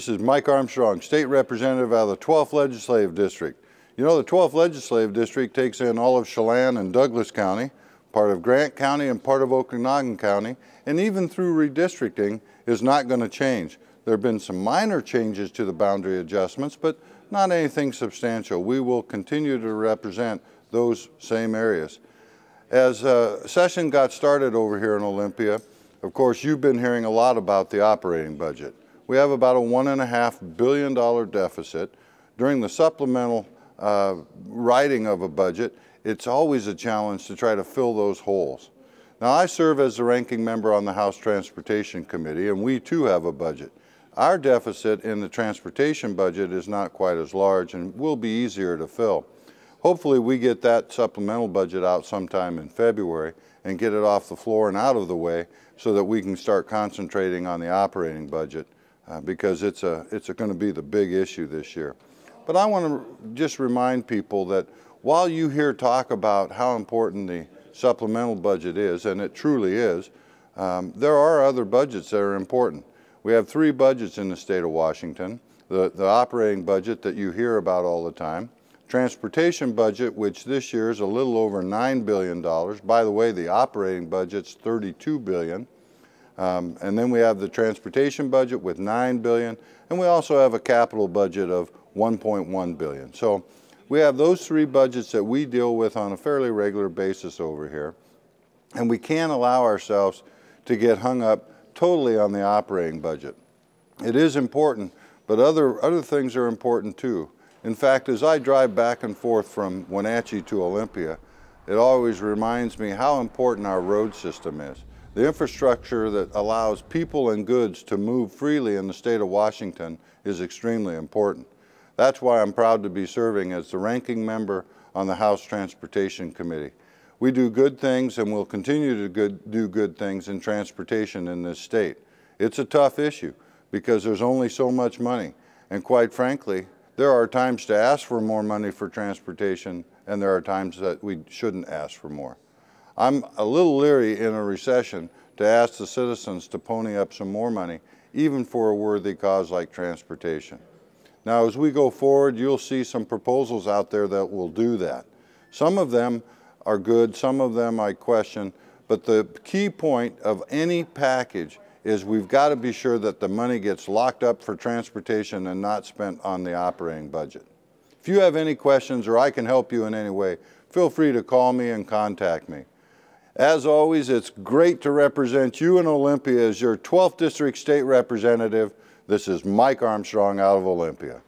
This is Mike Armstrong, State Representative out of the 12th Legislative District. You know, the 12th Legislative District takes in all of Chelan and Douglas County, part of Grant County and part of Okanogan County, and even through redistricting is not going to change. There have been some minor changes to the boundary adjustments, but not anything substantial. We will continue to represent those same areas. As session got started over here in Olympia, of course, you've been hearing a lot about the operating budget. We have about a $1.5 billion deficit. During the supplemental writing of a budget, it's always a challenge to try to fill those holes. Now, I serve as the ranking member on the House Transportation Committee, and we too have a budget. Our deficit in the transportation budget is not quite as large and will be easier to fill. Hopefully, we get that supplemental budget out sometime in February and get it off the floor and out of the way so that we can start concentrating on the operating budget because it's going to be the big issue this year. But I want to just remind people that while you hear talk about how important the supplemental budget is, and it truly is, there are other budgets that are important. We have 3 budgets in the state of Washington: the operating budget that you hear about all the time, transportation budget, which this year is a little over $9 billion. By the way, the operating budget's $32 billion. And then we have the transportation budget with $9 billion, and we also have a capital budget of $1.1 billion. So we have those 3 budgets that we deal with on a fairly regular basis over here, and we can't allow ourselves to get hung up totally on the operating budget. It is important, but other things are important too. In fact, as I drive back and forth from Wenatchee to Olympia, it always reminds me how important our road system is. The infrastructure that allows people and goods to move freely in the state of Washington is extremely important. That's why I'm proud to be serving as the ranking member on the House Transportation Committee. We do good things and will continue to do good things in transportation in this state. It's a tough issue because there's only so much money, and quite frankly, there are times to ask for more money for transportation, and there are times that we shouldn't ask for more. I'm a little leery in a recession to ask the citizens to pony up some more money, even for a worthy cause like transportation. Now, as we go forward, you'll see some proposals out there that will do that. Some of them are good, some of them I question, but the key point of any package is we've got to be sure that the money gets locked up for transportation and not spent on the operating budget. If you have any questions or I can help you in any way, feel free to call me and contact me. As always, it's great to represent you in Olympia as your 12th District State Representative. This is Mike Armstrong out of Olympia.